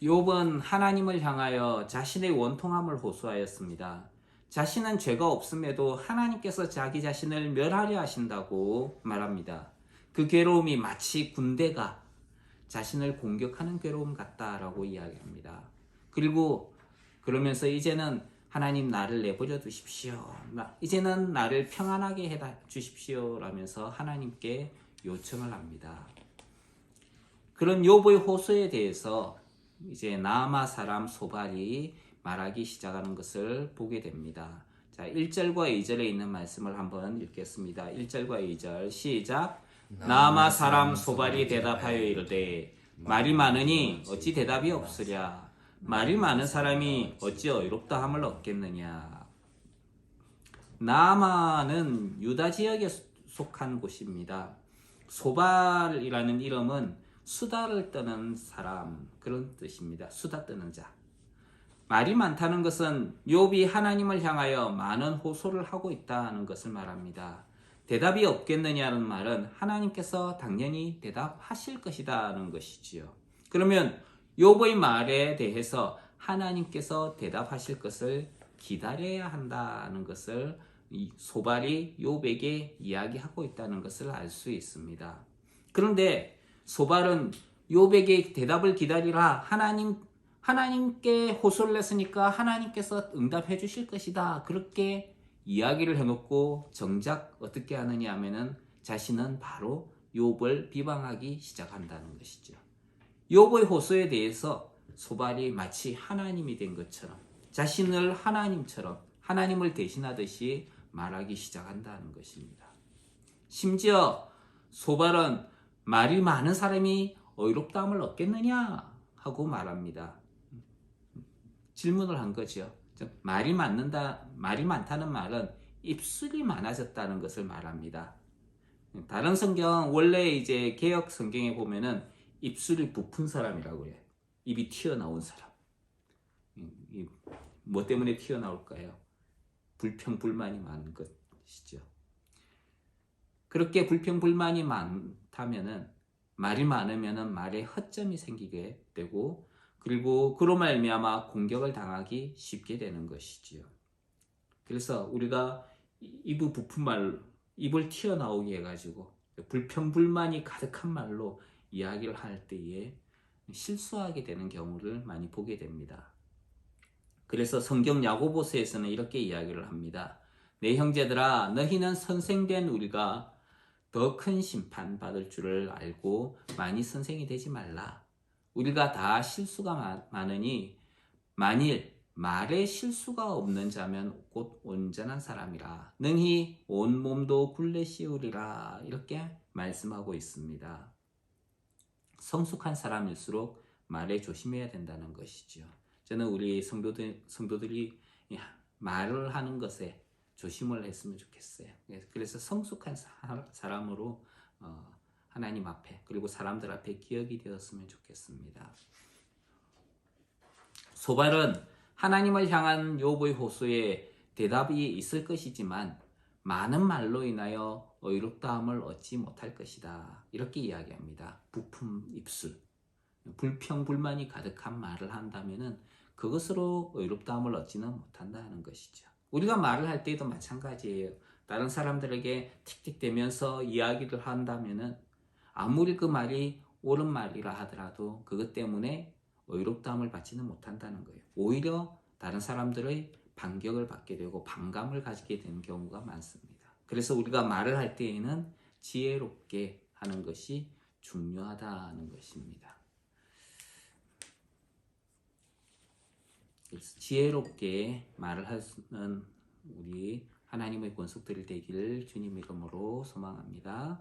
욥은 하나님을 향하여 자신의 원통함을 호소하였습니다. 자신은 죄가 없음에도 하나님께서 자기 자신을 멸하려 하신다고 말합니다. 그 괴로움이 마치 군대가 자신을 공격하는 괴로움 같다라고 이야기합니다. 그리고 그러면서 이제는 하나님 나를 내버려 두십시오. 이제는 나를 평안하게 해 주십시오. 라면서 하나님께 요청을 합니다. 그런 욥의 호소에 대해서 이제 나아마 사람 소발이 말하기 시작하는 것을 보게 됩니다. 자, 1절과 2절에 있는 말씀을 한번 읽겠습니다. 1절과 2절 시작. 나아마 사람 소발이 대답하여 이르되 말이 많으니 어찌 대답이 없으랴. 말이 많은 사람이 어찌 어이롭다 함을 얻겠느냐. 나아마는 유다 지역에 속한 곳입니다. 소발이라는 이름은 수다를 떠는 사람, 그런 뜻입니다. 수다 떠는 자. 말이 많다는 것은 욥이 하나님을 향하여 많은 호소를 하고 있다는 것을 말합니다. 대답이 없겠느냐는 말은 하나님께서 당연히 대답하실 것이라는 것이지요. 그러면 욥의 말에 대해서 하나님께서 대답하실 것을 기다려야 한다는 것을 이 소발이 욥에게 이야기하고 있다는 것을 알 수 있습니다. 그런데 소발은 욥에게 대답을 기다리라. 하나님께 호소를 했으니까 하나님께서 응답해 주실 것이다. 그렇게 이야기를 해놓고 정작 어떻게 하느냐 하면은 자신은 바로 욥을 비방하기 시작한다는 것이죠. 욥의 호소에 대해서 소발이 마치 하나님이 된 것처럼 자신을 하나님처럼 하나님을 대신하듯이 말하기 시작한다는 것입니다. 심지어 소발은 말이 많은 사람이 어이롭다함을 얻겠느냐 하고 말합니다. 질문을 한 거죠. 말이 많다는 말은 입술이 많아졌다는 것을 말합니다. 다른 성경 원래 이제 개역 성경에 보면은 입술이 부푼 사람이라고 해요. 입이 튀어나온 사람. 뭐 때문에 튀어나올까요? 불평불만이 많은 것이죠. 그렇게 불평불만이 많다면은 말이 많으면은 말에 허점이 생기게 되고 그리고 그로 말미암아 공격을 당하기 쉽게 되는 것이지요. 그래서 우리가 입이 부푼 말, 입을 튀어나오게 해가지고 불평불만이 가득한 말로 이야기를 할 때에 실수하게 되는 경우를 많이 보게 됩니다. 그래서 성경 야고보서에서는 이렇게 이야기를 합니다. 내 형제들아, 너희는 선생된 우리가 더 큰 심판 받을 줄을 알고 많이 선생이 되지 말라. 우리가 다 실수가 많으니 만일 말에 실수가 없는 자면 곧 온전한 사람이라. 능히 온 몸도 굴레 씌우리라. 이렇게 말씀하고 있습니다. 성숙한 사람일수록 말에 조심해야 된다는 것이죠. 저는 우리 성도들이 말을 하는 것에 조심을 했으면 좋겠어요. 그래서 성숙한 사람으로 하나님 앞에 그리고 사람들 앞에 기억이 되었으면 좋겠습니다. 소발은 하나님을 향한 욥의 호소에 대답이 있을 것이지만 많은 말로 인하여 어이롭다함을 얻지 못할 것이다. 이렇게 이야기합니다. 부푼 입술, 불평불만이 가득한 말을 한다면은 그것으로 의롭다함을 얻지는 못한다는 것이죠. 우리가 말을 할 때도 마찬가지예요. 다른 사람들에게 틱틱대면서 이야기를 한다면은 아무리 그 말이 옳은 말이라 하더라도 그것 때문에 의롭다함을 받지는 못한다는 거예요. 오히려 다른 사람들의 반격을 받게 되고 반감을 가지게 되는 경우가 많습니다. 그래서 우리가 말을 할 때에는 지혜롭게 하는 것이 중요하다는 것입니다. 지혜롭게 말을 하는 우리 하나님의 권속들이 되기를 주님 이름으로 소망합니다.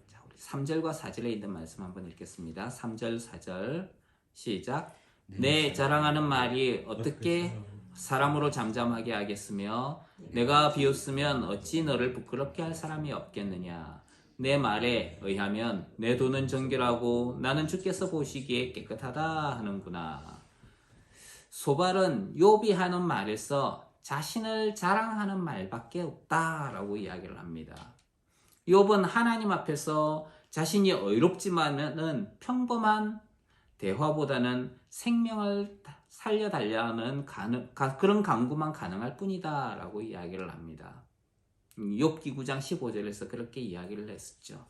자, 우리 3절과 4절에 있는 말씀 한번 읽겠습니다. 3절, 4절 시작. 내 자랑하는 말이 어떻게 사람으로 잠잠하게 하겠으며 내가 비웃으면 어찌 너를 부끄럽게 할 사람이 없겠느냐. 내 말에 의하면 내 돈은 정결하고 나는 주께서 보시기에 깨끗하다 하는구나. 소발은 욥이 하는 말에서 자신을 자랑하는 말밖에 없다라고 이야기를 합니다. 욥은 하나님 앞에서 자신이 의롭지만은 평범한 대화보다는 생명을 살려달라는 그런 강구만 가능할 뿐이다 라고 이야기를 합니다. 욥기 9장 15절에서 그렇게 이야기를 했었죠.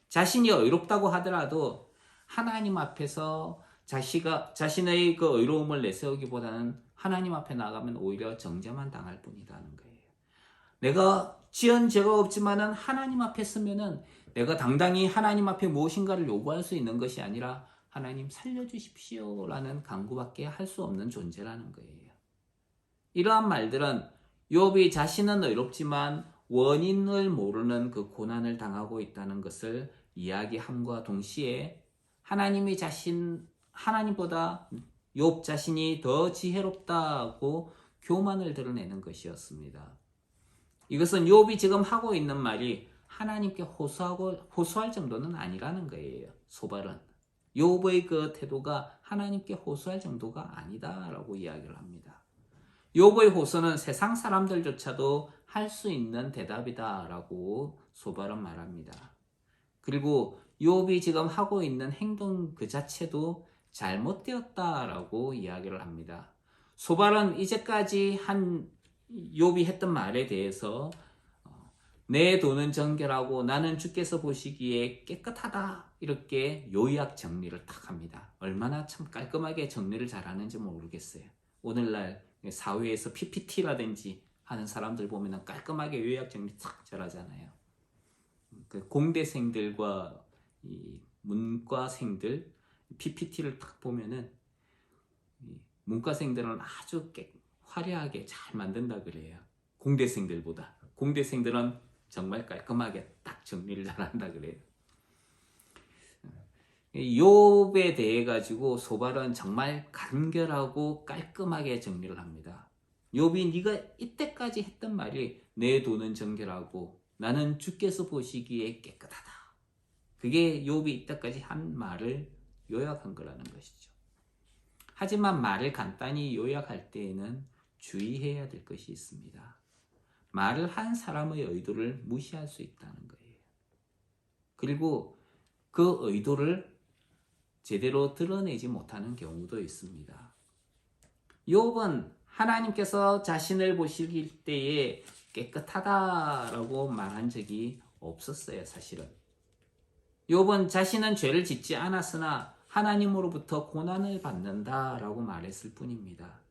자신이 의롭다고 하더라도 하나님 앞에서 자신의 그 의로움을 내세우기보다는 하나님 앞에 나가면 오히려 정죄만 당할 뿐이라는 거예요. 내가 지은 죄가 없지만은 하나님 앞에 서면은 내가 당당히 하나님 앞에 무엇인가를 요구할 수 있는 것이 아니라 하나님 살려주십시오 라는 간구밖에 할 수 없는 존재라는 거예요. 이러한 말들은 욥이 자신은 의롭지만 원인을 모르는 그 고난을 당하고 있다는 것을 이야기함과 동시에 하나님보다 욥 자신이 더 지혜롭다고 교만을 드러내는 것이었습니다. 이것은 욥이 지금 하고 있는 말이 하나님께 호소할 정도는 아니라는 거예요. 소발은 욥의 그 태도가 하나님께 호소할 정도가 아니다라고 이야기를 합니다. 욥의 호소는 세상 사람들조차도 할 수 있는 대답이다라고 소발은 말합니다. 그리고 욥이 지금 하고 있는 행동 그 자체도 잘못되었다라고 이야기를 합니다. 소발은 이제까지 욥이 했던 말에 대해서 내 돈은 정결하고 나는 주께서 보시기에 깨끗하다 이렇게 요약 정리를 딱 합니다. 얼마나 참 깔끔하게 정리를 잘하는지 모르겠어요. 오늘날 사회에서 PPT라든지 하는 사람들 보면 깔끔하게 요약 정리 딱 잘하잖아요. 그 공대생들과 이 문과생들 PPT를 딱 보면은 문과생들은 아주 화려하게 잘 만든다 그래요. 공대생들보다. 공대생들은 정말 깔끔하게 딱 정리를 잘한다 그래요. 욥에 대해 가지고 소발은 정말 간결하고 깔끔하게 정리를 합니다. 욥이 네가 이때까지 했던 말이 내 돈은 정결하고 나는 주께서 보시기에 깨끗하다. 그게 욥이 이때까지 한 말을 요약한 거라는 것이죠. 하지만 말을 간단히 요약할 때에는 주의해야 될 것이 있습니다. 말을 한 사람의 의도를 무시할 수 있다는 거예요. 그리고 그 의도를 제대로 드러내지 못하는 경우도 있습니다. 욥은 하나님께서 자신을 보실 때에 깨끗하다라고 말한 적이 없었어요, 사실은. 욥은 자신은 죄를 짓지 않았으나 하나님으로부터 고난을 받는다라고 말했을 뿐입니다.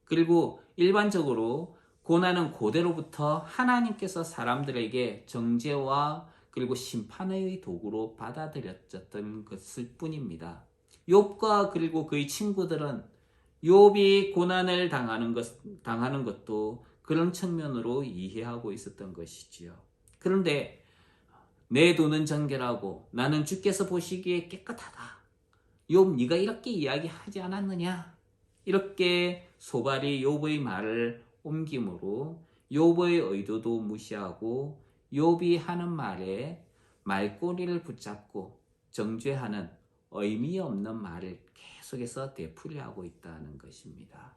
그리고 일반적으로 고난은 고대로부터 하나님께서 사람들에게 정죄와 그리고 심판의 도구로 받아들여졌던 것일 뿐입니다. 욥과 그리고 그의 친구들은 욥이 고난을 당하는 것도 그런 측면으로 이해하고 있었던 것이지요. 그런데 내 돈은 정결하고 나는 주께서 보시기에 깨끗하다. 욥 네가 이렇게 이야기하지 않았느냐? 이렇게 소발이 욥의 말을 옮김으로 욥의 의도도 무시하고 욥이 하는 말에 말꼬리를 붙잡고 정죄하는 의미 없는 말을 계속해서 되풀이하고 있다는 것입니다.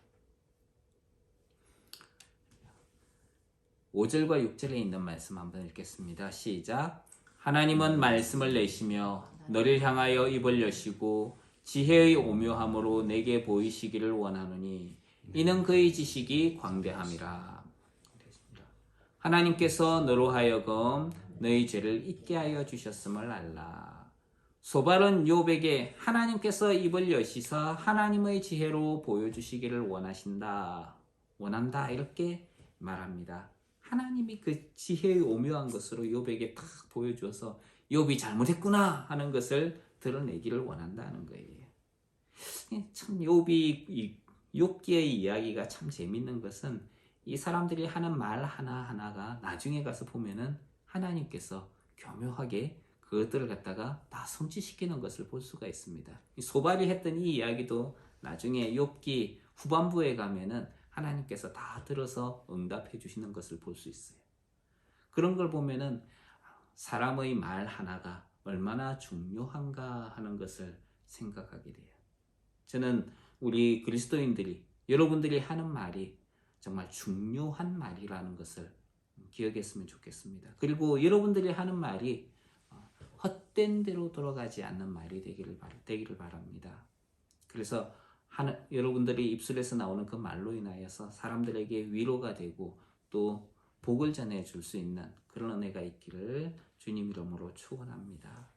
5절과 6절에 있는 말씀 한번 읽겠습니다. 시작. 하나님은 말씀을 내시며 너를 향하여 입을 여시고 지혜의 오묘함으로 내게 보이시기를 원하노니 이는 그의 지식이 광대함이라. 하나님께서 너로 하여금 너희 죄를 잊게 하여 주셨음을 알라. 소발은 욥에게 하나님께서 입을 여시사 하나님의 지혜로 보여주시기를 원한다 이렇게 말합니다. 하나님이 그 지혜의 오묘한 것으로 욥에게 딱 보여주어서 욥이 잘못했구나 하는 것을 드러내기를 원한다는 거예요. 참 욥기의 이야기가 참 재밌는 것은 이 사람들이 하는 말 하나하나가 나중에 가서 보면은 하나님께서 교묘하게 그것들을 갖다가 다 성취시키는 것을 볼 수가 있습니다. 소발이 했던 이 이야기도 나중에 욥기 후반부에 가면은 하나님께서 다 들어서 응답해 주시는 것을 볼 수 있어요. 그런 걸 보면은 사람의 말 하나가 얼마나 중요한가 하는 것을 생각하게 돼요. 저는 우리 그리스도인들이 여러분들이 하는 말이 정말 중요한 말이라는 것을 기억했으면 좋겠습니다. 그리고 여러분들이 하는 말이 헛된 대로 돌아가지 않는 말이 되기를 바랍니다. 그래서 여러분들이 입술에서 나오는 그 말로 인하여서 사람들에게 위로가 되고 또 복을 전해줄 수 있는 그런 은혜가 있기를 주님 이름으로 축원합니다.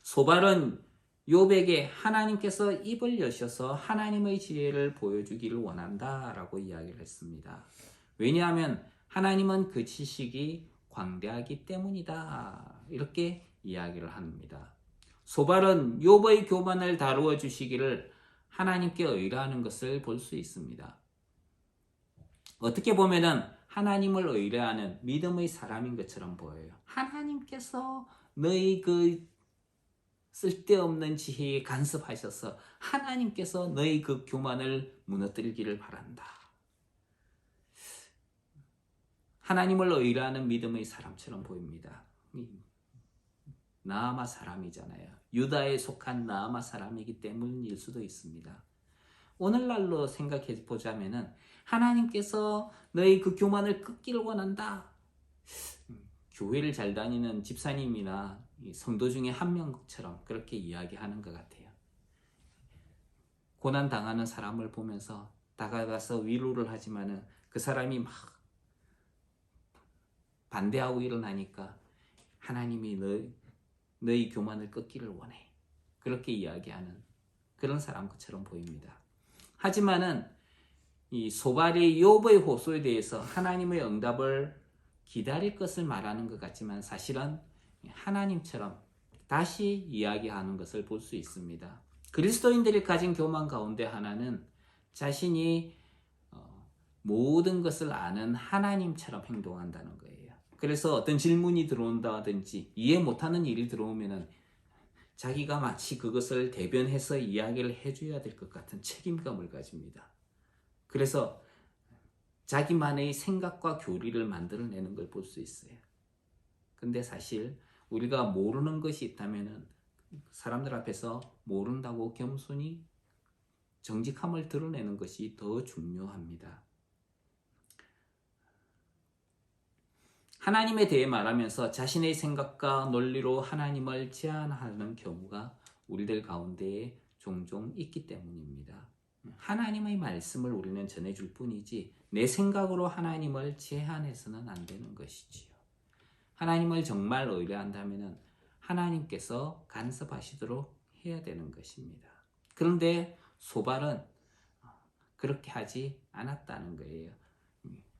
소발은 욥에게 하나님께서 입을 여셔서 하나님의 지혜를 보여주기를 원한다라고 이야기를 했습니다. 왜냐하면 하나님은 그 지식이 광대하기 때문이다. 이렇게 이야기를 합니다. 소발은 욥의 교만을 다루어 주시기를 하나님께 의뢰하는 것을 볼 수 있습니다. 어떻게 보면은 하나님을 의뢰하는 믿음의 사람인 것처럼 보여요. 하나님께서 너희 그 쓸데없는 지혜에 간섭하셔서 하나님께서 너희 그 교만을 무너뜨리기를 바란다. 하나님을 의뢰하는 믿음의 사람처럼 보입니다. 나아마 사람이잖아요. 유다에 속한 나아마 사람이기 때문일 수도 있습니다. 오늘날로 생각해 보자면은 하나님께서 너희 그 교만을 끊기를 원한다. 교회를 잘 다니는 집사님이나 성도 중에 한 명처럼 그렇게 이야기하는 것 같아요. 고난 당하는 사람을 보면서 다가가서 위로를 하지만은 그 사람이 막 반대하고 일어나니까 하나님이 너희 교만을 끊기를 원해. 그렇게 이야기하는 그런 사람처럼 보입니다. 하지만은 이 소발이 욥의 호소에 대해서 하나님의 응답을 기다릴 것을 말하는 것 같지만 사실은 하나님처럼 다시 이야기하는 것을 볼 수 있습니다. 그리스도인들이 가진 교만 가운데 하나는 자신이 모든 것을 아는 하나님처럼 행동한다는 거예요. 그래서 어떤 질문이 들어온다든지 이해 못하는 일이 들어오면은 자기가 마치 그것을 대변해서 이야기를 해줘야 될 것 같은 책임감을 가집니다. 그래서 자기만의 생각과 교리를 만들어내는 걸 볼 수 있어요. 근데 사실 우리가 모르는 것이 있다면은 사람들 앞에서 모른다고 겸손히 정직함을 드러내는 것이 더 중요합니다. 하나님에 대해 말하면서 자신의 생각과 논리로 하나님을 제한하는 경우가 우리들 가운데에 종종 있기 때문입니다. 하나님의 말씀을 우리는 전해줄 뿐이지 내 생각으로 하나님을 제한해서는 안 되는 것이지요. 하나님을 정말 의뢰한다면 하나님께서 간섭하시도록 해야 되는 것입니다. 그런데 소발은 그렇게 하지 않았다는 거예요.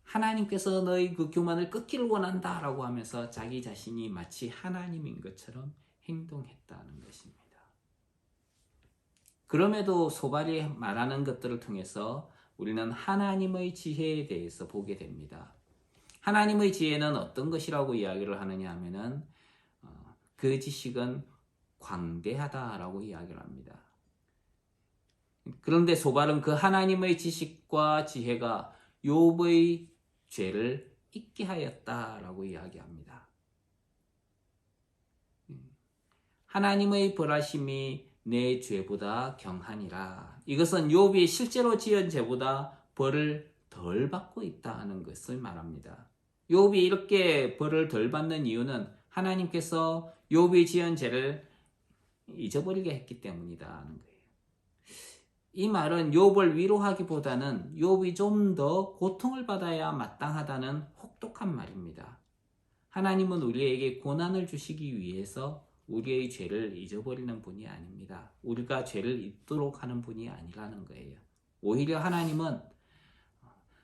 하나님께서 너희 그 교만을 끊기를 원한다라고 하면서 자기 자신이 마치 하나님인 것처럼 행동했다는 것입니다. 그럼에도 소발이 말하는 것들을 통해서 우리는 하나님의 지혜에 대해서 보게 됩니다. 하나님의 지혜는 어떤 것이라고 이야기를 하느냐 하면은 그 지식은 광대하다라고 이야기를 합니다. 그런데 소발은 그 하나님의 지식과 지혜가 욥의 죄를 잊게 하였다라고 이야기합니다. 하나님의 벌하심이 내 죄보다 경하니라. 이것은 욥이 실제로 지은 죄보다 벌을 덜 받고 있다는 것을 말합니다. 욥이 이렇게 벌을 덜 받는 이유는 하나님께서 욥이 지은 죄를 잊어버리게 했기 때문이다는 거예요. 이 말은 욥을 위로하기보다는 욥이 좀 더 고통을 받아야 마땅하다는 혹독한 말입니다. 하나님은 우리에게 고난을 주시기 위해서 우리의 죄를 잊어버리는 분이 아닙니다. 우리가 죄를 잊도록 하는 분이 아니라는 거예요. 오히려 하나님은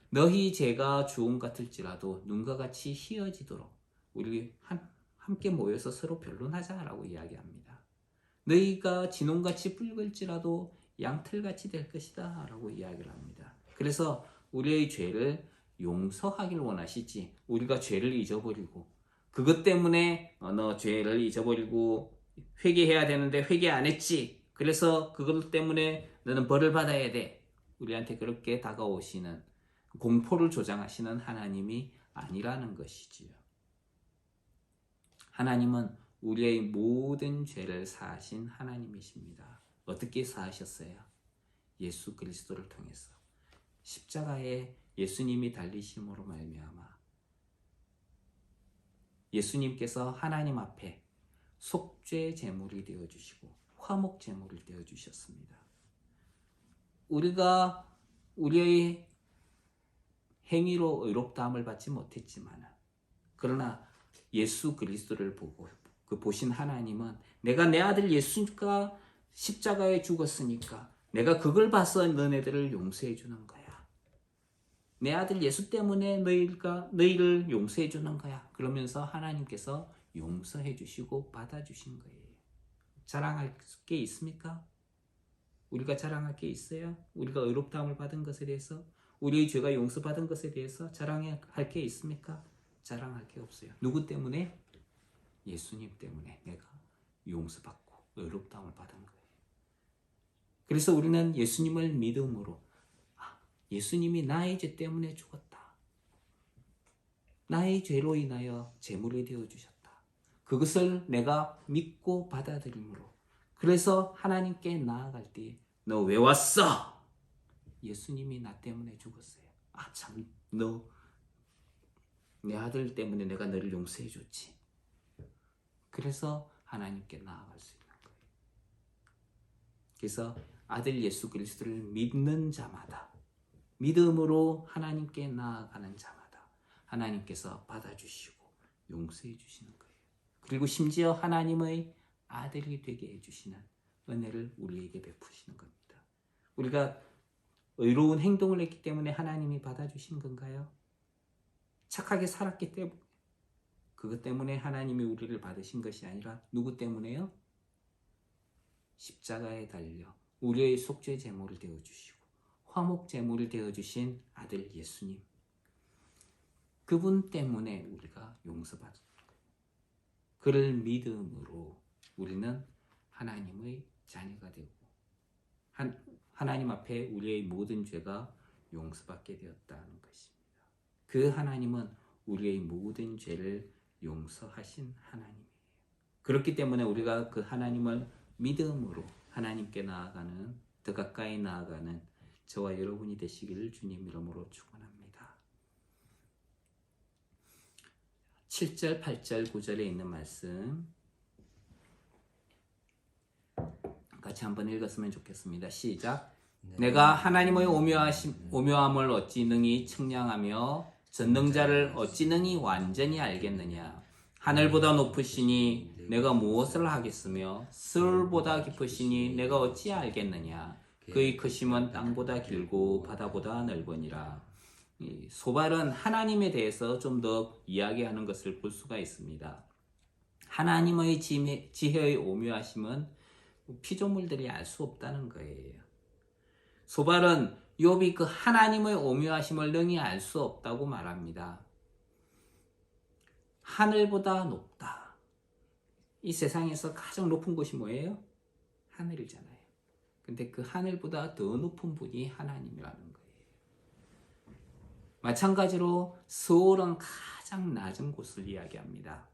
너희 죄가 주홍 같을지라도 눈과 같이 희어지도록 우리 함께 모여서 서로 변론하자라고 이야기합니다. 너희가 진홍같이 붉을지라도 양털같이 될 것이다 라고 이야기를 합니다. 그래서 우리의 죄를 용서하길 원하시지 우리가 죄를 잊어버리고 그것 때문에 너 죄를 잊어버리고 회개해야 되는데 회개 안 했지 그래서 그것 때문에 너는 벌을 받아야 돼 우리한테 그렇게 다가오시는 공포를 조장하시는 하나님이 아니라는 것이지요. 하나님은 우리의 모든 죄를 사하신 하나님이십니다. 어떻게 사하셨어요? 예수 그리스도를 통해서 십자가에 예수님이 달리심으로 말미암아 예수님께서 하나님 앞에 속죄 제물이 되어 주시고 화목 제물이 되어 주셨습니다. 우리가 우리의 행위로 의롭다함을 받지 못했지만, 그러나 예수 그리스도를 보고 보신 하나님은 내가 내 아들 예수가 십자가에 죽었으니까 내가 그걸 봐서 너네들을 용서해 주는 거야. 내 아들 예수 때문에 너희를 용서해 주는 거야. 그러면서 하나님께서 용서해 주시고 받아 주신 거예요. 자랑할 게 있습니까? 우리가 자랑할 게 있어요? 우리가 의롭다함을 받은 것에 대해서, 우리의 죄가 용서받은 것에 대해서 자랑할 게 있습니까? 자랑할 게 없어요. 누구 때문에? 예수님 때문에 내가 용서받고 의롭다함을 받은 거예요. 그래서 우리는 예수님을 믿음으로, 예수님이 나의 죄 때문에 죽었다. 나의 죄로 인하여 제물이 되어 주셨다. 그것을 내가 믿고 받아들임으로, 그래서 하나님께 나아갈 때 너 왜 왔어? 예수님이 나 때문에 죽었어요. 참, 너 내 아들 때문에 내가 너를 용서해 줬지. 그래서 하나님께 나아갈 수 있는 거예요. 그래서 아들 예수 그리스도를 믿는 자마다, 믿음으로 하나님께 나아가는 자마다 하나님께서 받아주시고 용서해 주시는 거예요. 그리고 심지어 하나님의 아들이 되게 해주시는 은혜를 우리에게 베푸시는 겁니다. 우리가 의로운 행동을 했기 때문에 하나님이 받아주신 건가요? 착하게 살았기 때문에, 그것 때문에 하나님이 우리를 받으신 것이 아니라 누구 때문에요? 십자가에 달려 우리의 속죄 제물을 되어주시고 화목 제물을 되어주신 아들 예수님, 그분 때문에 우리가 용서받은 거예요. 그를 믿음으로 우리는 하나님의 자녀가 되고 하나님 앞에 우리의 모든 죄가 용서받게 되었다는 것입니다. 그 하나님은 우리의 모든 죄를 용서하신 하나님이에요. 그렇기 때문에 우리가 그 하나님을 믿음으로 하나님께 나아가는, 더 가까이 나아가는 저와 여러분이 되시기를 주님 이름으로 축원합니다. 7절, 8절, 9절에 있는 말씀 같이 한번 읽었으면 좋겠습니다. 시작. 내가 하나님의 오묘함을 어찌 능히 측량하며 전능자를 어찌 능히 완전히 알겠느냐. 하늘보다 높으시니 내가 무엇을 하겠으며 스울보다 깊으시니 내가 어찌 알겠느냐. 그의 크심은 땅보다 길고 바다보다 넓으니라. 소발은 하나님에 대해서 좀 더 이야기하는 것을 볼 수가 있습니다. 하나님의 지혜의 오묘하심은 피조물들이 알 수 없다는 거예요. 소발은 욥이 그 하나님의 오묘하심을 능히 알 수 없다고 말합니다. 하늘보다 높다. 이 세상에서 가장 높은 곳이 뭐예요? 하늘이잖아요. 근데 그 하늘보다 더 높은 분이 하나님이라는 거예요. 마찬가지로 스올은 가장 낮은 곳을 이야기합니다.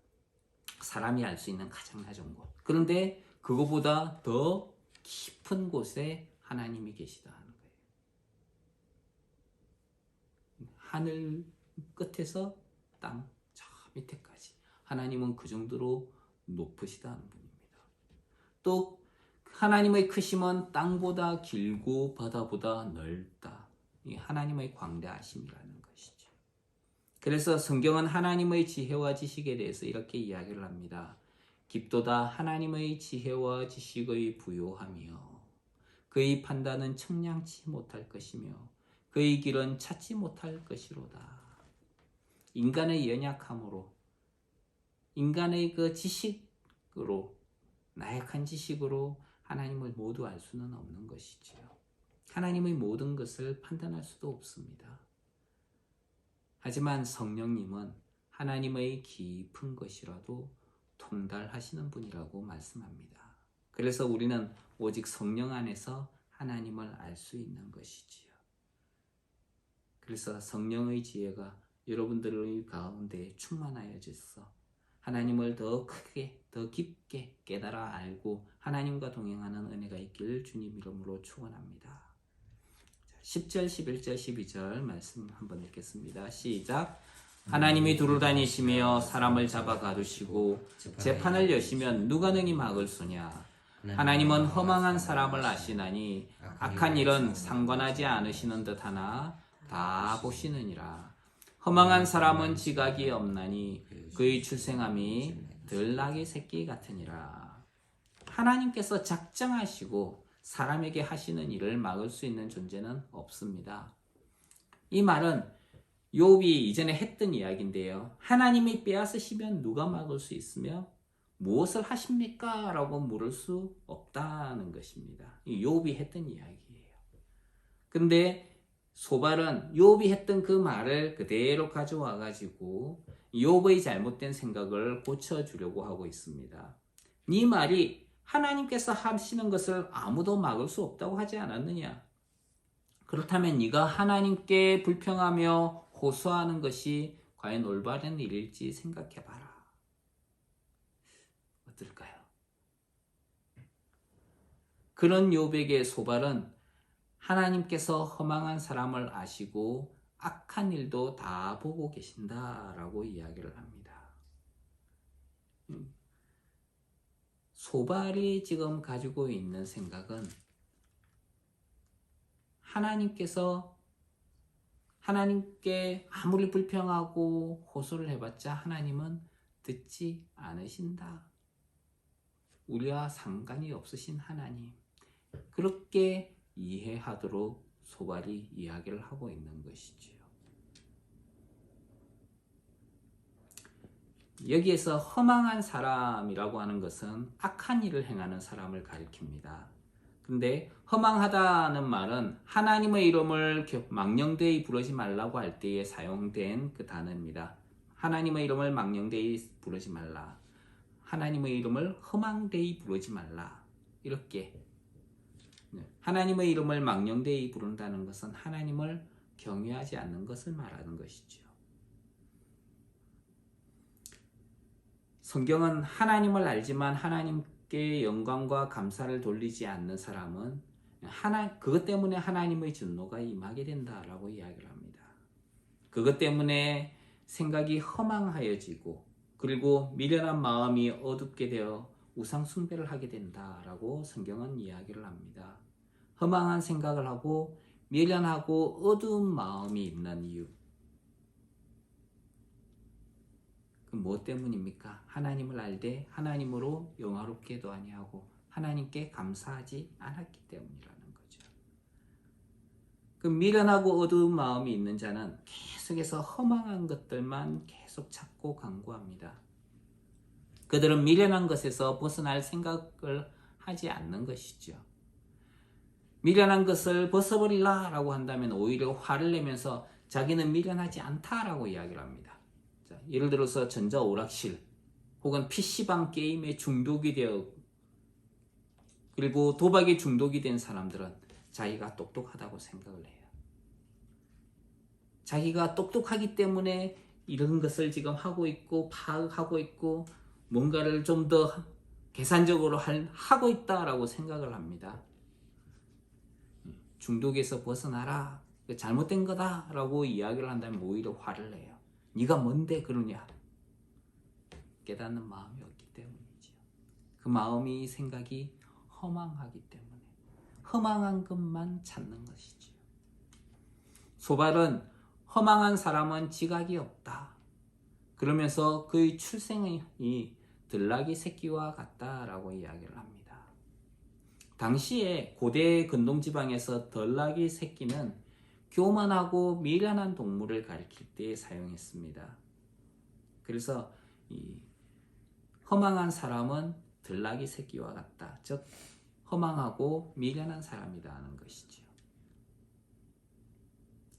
사람이 알 수 있는 가장 낮은 곳. 그런데 그거보다 더 깊은 곳에 하나님이 계시다 하는 거예요. 하늘 끝에서 땅 저 밑에까지 하나님은 그 정도로 높으시다는 분입니다. 또 하나님의 크심은 땅보다 길고 바다보다 넓다. 이 하나님의 광대하심이라는 것이죠. 그래서 성경은 하나님의 지혜와 지식에 대해서 이렇게 이야기를 합니다. 깊도다 하나님의 지혜와 지식의 부요하며 그의 판단은 청량치 못할 것이며 그의 길은 찾지 못할 것이로다. 인간의 연약함으로, 인간의 그 지식으로, 나약한 지식으로 하나님을 모두 알 수는 없는 것이지요. 하나님의 모든 것을 판단할 수도 없습니다. 하지만 성령님은 하나님의 깊은 것이라도 통달하시는 분이라고 말씀합니다. 그래서 우리는 오직 성령 안에서 하나님을 알 수 있는 것이지요. 그래서 성령의 지혜가 여러분들의 가운데 충만하여져서 하나님을 더 크게, 더 깊게 깨달아 알고 하나님과 동행하는 은혜가 있기를 주님 이름으로 축원합니다. 10절, 11절, 12절 말씀 한번 읽겠습니다. 시작. 하나님이 두루다니시며 사람을 잡아 가두시고 재판을 여시면 누가 능히 막을 소냐. 하나님은 허망한 사람을 아시나니 악한 일은 상관하지 않으시는 듯하나 다 보시느니라. 허망한 사람은 지각이 없나니 그의 출생함이 들나귀 새끼 같으니라. 하나님께서 작정하시고 사람에게 하시는 일을 막을 수 있는 존재는 없습니다. 이 말은 욥이 이전에 했던 이야기인데요. 하나님이 빼앗으시면 누가 막을 수 있으며 무엇을 하십니까? 라고 물을 수 없다는 것입니다. 이 욥이 했던 이야기예요. 근데 소발은 욥이 했던 그 말을 그대로 가져와 가지고 욥의 잘못된 생각을 고쳐주려고 하고 있습니다. 네 말이 하나님께서 하시는 것을 아무도 막을 수 없다고 하지 않았느냐? 그렇다면 네가 하나님께 불평하며 호소하는 것이 과연 올바른 일일지 생각해봐라. 어떨까요? 그런 욥에게 소발은 하나님께서 허망한 사람을 아시고 악한 일도 다 보고 계신다라고 이야기를 합니다. 소발이 지금 가지고 있는 생각은 하나님께 아무리 불평하고 호소를 해봤자 하나님은 듣지 않으신다. 우리와 상관이 없으신 하나님. 그렇게 이해하도록 소발이 이야기를 하고 있는 것이지요. 여기에서 허망한 사람이라고 하는 것은 악한 일을 행하는 사람을 가리킵니다. 근데 허망하다는 말은 하나님의 이름을 망령되이 부르지 말라고 할 때에 사용된 그 단어입니다. 하나님의 이름을 망령되이 부르지 말라. 하나님의 이름을 허망되이 부르지 말라. 이렇게 하나님의 이름을 망령되이 부른다는 것은 하나님을 경외하지 않는 것을 말하는 것이죠. 성경은 하나님을 알지만 하나님께 영광과 감사를 돌리지 않는 사람은 그것 때문에 하나님의 진노가 임하게 된다라고 이야기를 합니다. 그것 때문에 생각이 허망하여지고 그리고 미련한 마음이 어둡게 되어 우상 숭배를 하게 된다라고 성경은 이야기를 합니다. 허망한 생각을 하고 미련하고 어두운 마음이 있는 이유. 그 무엇 때문입니까? 하나님을 알되 하나님으로 영화롭게도 아니하고 하나님께 감사하지 않았기 때문이라는 거죠. 그 미련하고 어두운 마음이 있는 자는 계속해서 허망한 것들만 계속 찾고 간구합니다. 그들은 미련한 것에서 벗어날 생각을 하지 않는 것이죠. 미련한 것을 벗어버리라라고 한다면 오히려 화를 내면서 자기는 미련하지 않다라고 이야기를 합니다. 자, 예를 들어서 전자오락실 혹은 PC방 게임에 중독이 되어 그리고 도박에 중독이 된 사람들은 자기가 똑똑하다고 생각을 해요. 자기가 똑똑하기 때문에 이런 것을 지금 하고 있고 파악하고 있고 뭔가를 좀 더 계산적으로 하고 있다라고 생각을 합니다. 중독에서 벗어나라. 잘못된 거다라고 이야기를 한다면 오히려 화를 내요. 네가 뭔데 그러냐. 깨닫는 마음이 없기 때문이죠. 그 마음이 생각이 허망하기 때문에 허망한 것만 찾는 것이죠. 소발은 허망한 사람은 지각이 없다. 그러면서 그의 출생이 들나귀 새끼와 같다라고 이야기를 합니다. 당시에 고대 근동지방에서 들나귀 새끼는 교만하고 미련한 동물을 가리킬 때 사용했습니다. 그래서 이 허망한 사람은 들나귀 새끼와 같다. 즉 허망하고 미련한 사람이다 하는 것이죠.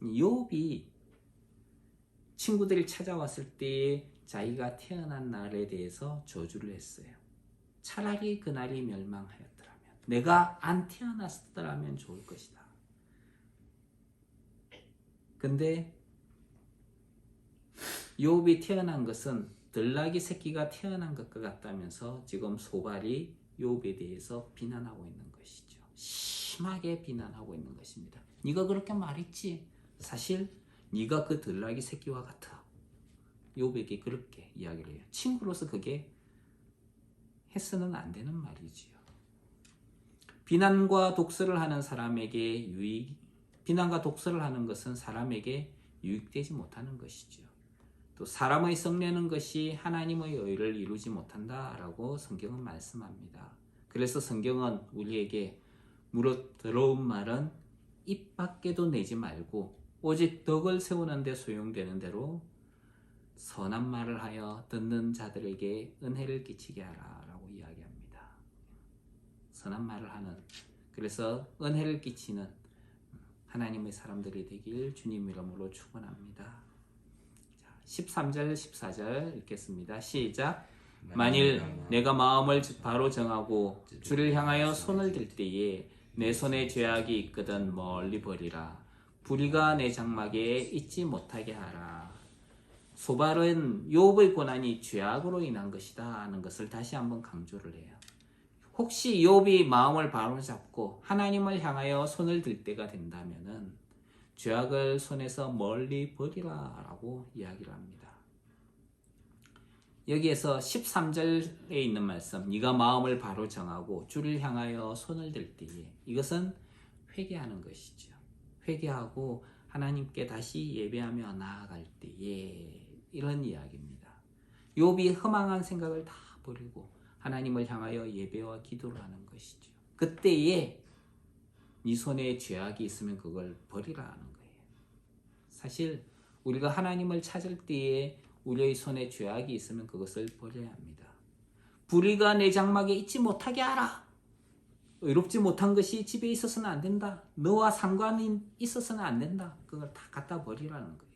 욥이 친구들이 찾아왔을 때 자기가 태어난 날에 대해서 저주를 했어요. 차라리 그날이 멸망하였더라면, 내가 안 태어났더라면 좋을 것이다. 근데 욥이 태어난 것은 들나귀 새끼가 태어난 것과 같다면서 지금 소발이 욥에 대해서 비난하고 있는 것이죠. 심하게 비난하고 있는 것입니다. 네가 그렇게 말했지? 사실 네가 그 들나귀 새끼와 같아. 욥에게 그렇게 이야기를 해요. 친구로서 그게 해서는 안 되는 말이지요. 비난과 독설을 하는 것은 사람에게 유익되지 못하는 것이죠. 또 사람의 성내는 것이 하나님의 의를 이루지 못한다라고 성경은 말씀합니다. 그래서 성경은 우리에게 무릇 더러운 말은 입 밖에도 내지 말고 오직 덕을 세우는 데 소용되는 대로 선한 말을 하여 듣는 자들에게 은혜를 끼치게 하라 라고 이야기합니다. 선한 말을 하는, 그래서 은혜를 끼치는 하나님의 사람들이 되길 주님 이름으로 축원합니다. 13절 14절 읽겠습니다. 시작. 만일 내가 마음을 바로 정하고 주를 향하여 손을 들 때에 내 손에 죄악이 있거든 멀리 버리라. 불의가 내 장막에 있지 못하게 하라. 소발은 욥의 고난이 죄악으로 인한 것이다 하는 것을 다시 한번 강조를 해요. 혹시 욥이 마음을 바로잡고 하나님을 향하여 손을 들 때가 된다면은 죄악을 손에서 멀리 버리라 라고 이야기를 합니다. 여기에서 13절에 있는 말씀, 네가 마음을 바로 정하고 주를 향하여 손을 들 때에, 이것은 회개하는 것이죠. 회개하고 하나님께 다시 예배하며 나아갈 때에 이런 이야기입니다. 욥이 허망한 생각을 다 버리고 하나님을 향하여 예배와 기도를 하는 것이죠. 그때에 네 손에 죄악이 있으면 그걸 버리라 하는 거예요. 사실 우리가 하나님을 찾을 때에 우리의 손에 죄악이 있으면 그것을 버려야 합니다. 불의가 내 장막에 있지 못하게 하라. 의롭지 못한 것이 집에 있어서는 안 된다. 너와 상관이 있어서는 안 된다. 그걸 다 갖다 버리라는 거예요.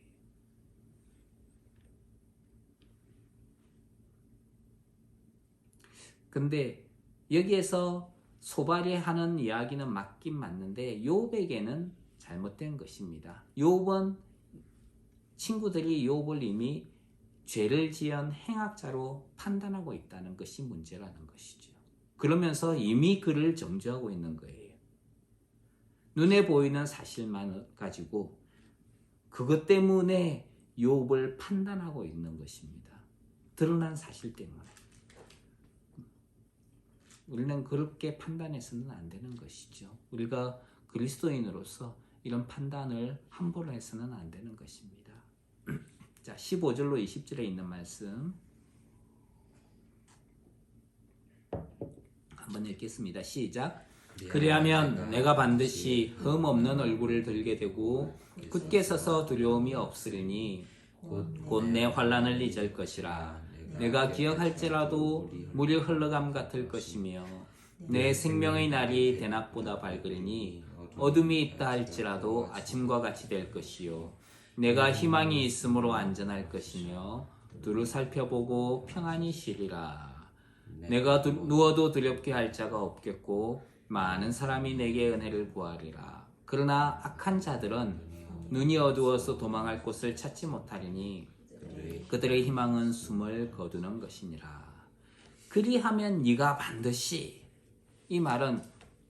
근데 여기에서 소발이 하는 이야기는 맞긴 맞는데 욥에게는 잘못된 것입니다. 욥은 친구들이 욥을 이미 죄를 지은 행악자로 판단하고 있다는 것이 문제라는 것이죠. 그러면서 이미 그를 정죄하고 있는 거예요. 눈에 보이는 사실만 가지고 그것 때문에 욥을 판단하고 있는 것입니다. 드러난 사실 때문에. 우리는 그렇게 판단해서는 안 되는 것이죠. 우리가 그리스도인으로서 이런 판단을 함부로 해서는 안 되는 것입니다. 자, 15절로 20절에 있는 말씀 한번 읽겠습니다. 시작. 그리하면 내가 반드시 흠 없는 얼굴을 들게 되고 굳게 서서 두려움이 없으리니 곧 내 환난을 잊을 것이라. 내가 기억할지라도 물이 흘러감 같을 것이며 내 생명의 날이 대낮보다 밝으리니 어둠이 있다 할지라도 아침과 같이 될 것이요 내가 희망이 있으므로 안전할 것이며 두루 살펴보고 평안히 쉬리라. 내가 누워도 두렵게 할 자가 없겠고 많은 사람이 내게 은혜를 구하리라. 그러나 악한 자들은 눈이 어두워서 도망할 곳을 찾지 못하리니 그들의 희망은 숨을 거두는 것이니라. 그리하면 네가 반드시, 이 말은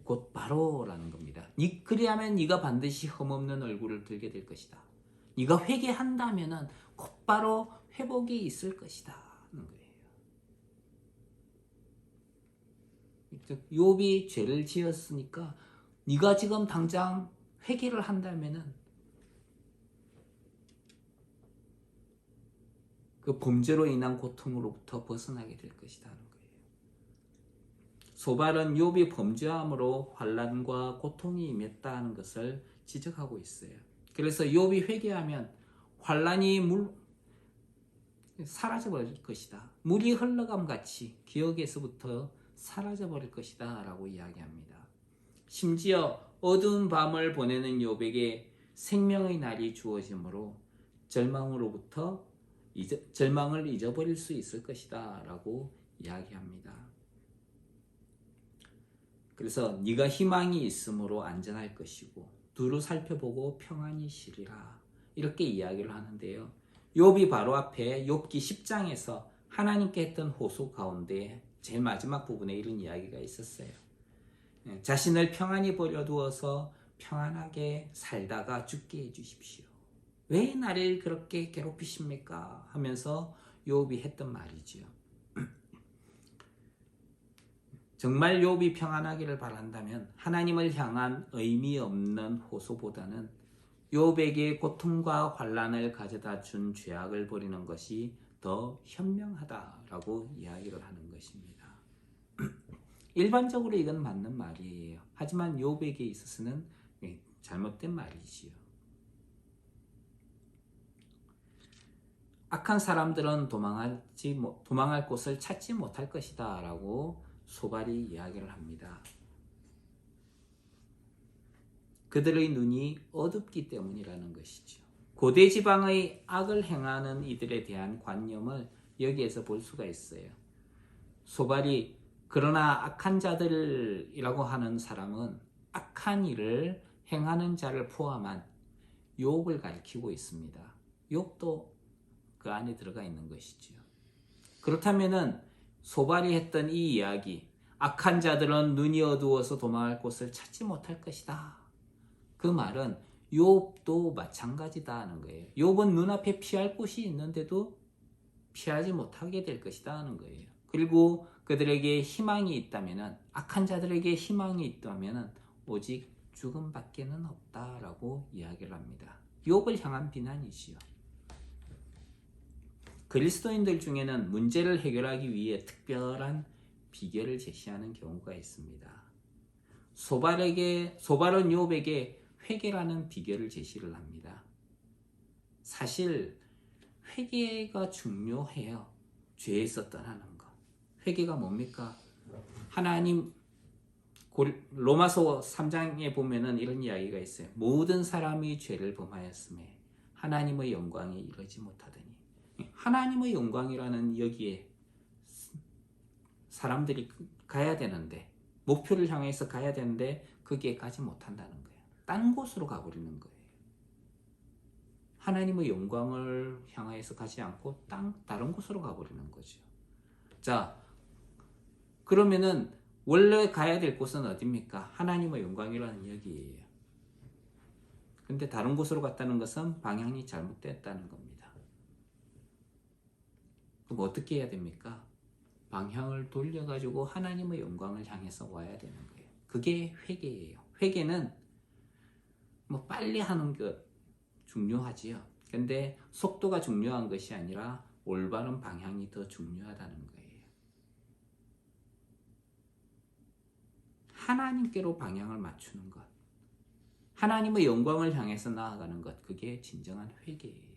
곧바로라는 겁니다. 그리하면 네가 반드시 흠없는 얼굴을 들게 될 것이다. 네가 회개한다면은 곧바로 회복이 있을 것이다 하는 거예요. 욥이 죄를 지었으니까 네가 지금 당장 회개를 한다면은 그 범죄로 인한 고통으로부터 벗어나게 될 것이다 하는 거예요. 소발은 욥이 범죄함으로 환난과 고통이 임했다는 것을 지적하고 있어요. 그래서 욥이 회개하면 환난이 사라져버릴 것이다. 물이 흘러감 같이 기억에서부터 사라져버릴 것이다 라고 이야기합니다. 심지어 어두운 밤을 보내는 욥에게 생명의 날이 주어지므로 절망을 잊어버릴 수 있을 것이다 라고 이야기합니다. 그래서 네가 희망이 있으므로 안전할 것이고 두루 살펴보고 평안히 쉬리라 이렇게 이야기를 하는데요. 욥이 바로 앞에 욥기 10장에서 하나님께 했던 호소 가운데 제일 마지막 부분에 이런 이야기가 있었어요. 자신을 평안히 버려두어서 평안하게 살다가 죽게 해주십시오. 왜 나를 그렇게 괴롭히십니까? 하면서 욥이 했던 말이지요. 정말 욥이 평안하기를 바란다면 하나님을 향한 의미 없는 호소보다는 욥에게 고통과 환난을 가져다 준 죄악을 버리는 것이 더 현명하다라고 이야기를 하는 것입니다. 일반적으로 이건 맞는 말이에요. 하지만 욥에게 있어서는 잘못된 말이지요. 악한 사람들은 도망할 곳을 찾지 못할 것이다 라고 소발이 이야기를 합니다. 그들의 눈이 어둡기 때문이라는 것이죠. 고대 지방의 악을 행하는 이들에 대한 관념을 여기에서 볼 수가 있어요. 소발이 그러나 악한 자들이라고 하는 사람은 악한 일을 행하는 자를 포함한 욥을 가리키고 있습니다. 욥도 그 안에 들어가 있는 것이지요. 그렇다면은 소발이 했던 이 이야기, 악한 자들은 눈이 어두워서 도망할 곳을 찾지 못할 것이다. 그 말은 욥도 마찬가지다 하는 거예요. 욥은 눈앞에 피할 곳이 있는데도 피하지 못하게 될 것이다 하는 거예요. 그리고 그들에게 희망이 있다면은, 악한 자들에게 희망이 있다면은 오직 죽음밖에는 없다라고 이야기를 합니다. 욥을 향한 비난이지요. 그리스도인들 중에는 문제를 해결하기 위해 특별한 비결을 제시하는 경우가 있습니다. 소발은 욥에게 회개라는 비결을 제시를 합니다. 사실 회개가 중요해요. 죄에서 떠나는 것. 회개가 뭡니까? 하나님, 로마서 3장에 보면은 이런 이야기가 있어요. 모든 사람이 죄를 범하였음에 하나님의 영광에 이르지 못하더니. 하나님의 영광이라는 여기에 사람들이 가야 되는데, 목표를 향해서 가야 되는데 그게 가지 못한다는 거예요. 딴 곳으로 가버리는 거예요. 하나님의 영광을 향해서 가지 않고 다른 곳으로 가버리는 거죠. 자, 그러면은 원래 가야 될 곳은 어디입니까? 하나님의 영광이라는 여기예요. 근데 다른 곳으로 갔다는 것은 방향이 잘못됐다는 겁니다. 그럼 어떻게 해야 됩니까? 방향을 돌려가지고 하나님의 영광을 향해서 와야 되는 거예요. 그게 회개예요. 회개는 뭐 빨리 하는 것 중요하지요. 근데 속도가 중요한 것이 아니라 올바른 방향이 더 중요하다는 거예요. 하나님께로 방향을 맞추는 것, 하나님의 영광을 향해서 나아가는 것, 그게 진정한 회개예요.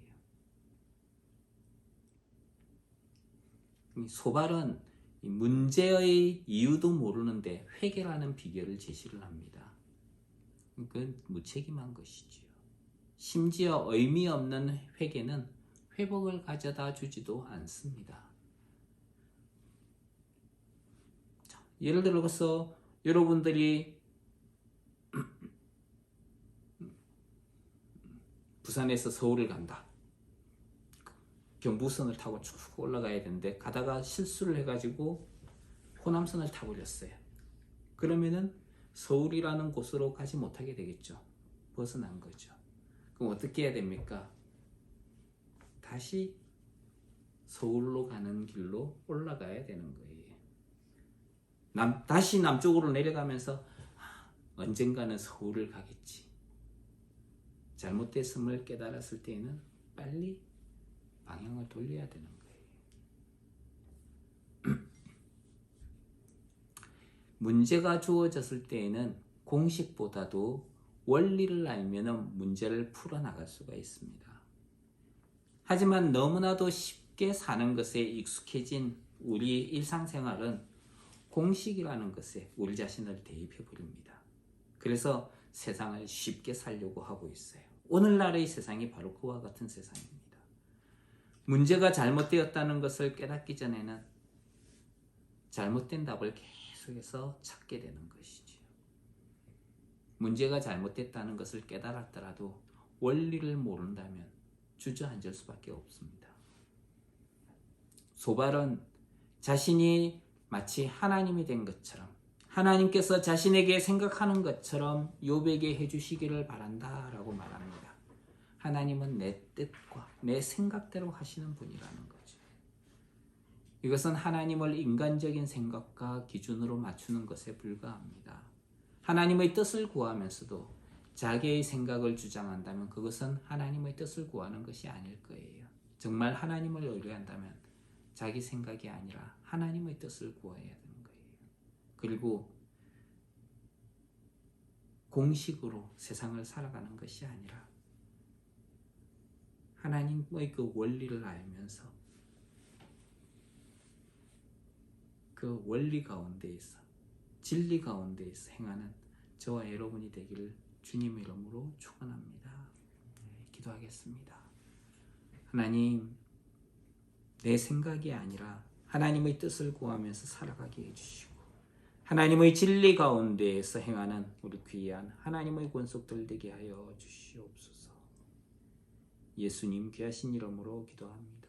소발은 문제의 이유도 모르는데 회개라는 비결을 제시를 합니다. 그건 무책임한 것이지요. 심지어 의미 없는 회개는 회복을 가져다 주지도 않습니다. 자, 예를 들어서 여러분들이 부산에서 서울을 간다. 경부선을 타고 쭉 올라가야 되는데 가다가 실수를 해가지고 호남선을 타버렸어요. 그러면은 서울이라는 곳으로 가지 못하게 되겠죠. 벗어난 거죠. 그럼 어떻게 해야 됩니까? 다시 서울로 가는 길로 올라가야 되는 거예요. 다시 남쪽으로 내려가면서 언젠가는 서울을 가겠지. 잘못됐음을 깨달았을 때에는 빨리 방향을 돌려야 되는 거예요. 문제가 주어졌을 때에는 공식보다도 원리를 알면 문제를 풀어나갈 수가 있습니다. 하지만 너무나도 쉽게 사는 것에 익숙해진 우리 일상생활은 공식이라는 것에 우리 자신을 대입해 버립니다. 그래서 세상을 쉽게 살려고 하고 있어요. 오늘날의 세상이 바로 그와 같은 세상입니다. 문제가 잘못되었다는 것을 깨닫기 전에는 잘못된 답을 계속해서 찾게 되는 것이지요. 문제가 잘못됐다는 것을 깨달았더라도 원리를 모른다면 주저앉을 수밖에 없습니다. 소발은 자신이 마치 하나님이 된 것처럼, 하나님께서 자신에게 생각하는 것처럼 욥에게 해주시기를 바란다라고 말합니다. 하나님은 내 뜻과 내 생각대로 하시는 분이라는 거죠. 이것은 하나님을 인간적인 생각과 기준으로 맞추는 것에 불과합니다. 하나님의 뜻을 구하면서도 자기의 생각을 주장한다면 그것은 하나님의 뜻을 구하는 것이 아닐 거예요. 정말 하나님을 의뢰한다면 자기 생각이 아니라 하나님의 뜻을 구해야 되는 거예요. 그리고 공식으로 세상을 살아가는 것이 아니라 하나님의 그 원리를 알면서 그 원리 가운데에서 진리 가운데에서 행하는 저와 여러분이 되기를 주님의 이름으로 축원합니다. 기도하겠습니다. 하나님, 내 생각이 아니라 하나님의 뜻을 구하면서 살아가게 해주시고 하나님의 진리 가운데에서 행하는 우리 귀한 하나님의 권속들 되게 하여 주시옵소서. 예수님 귀하신 이름으로 기도합니다.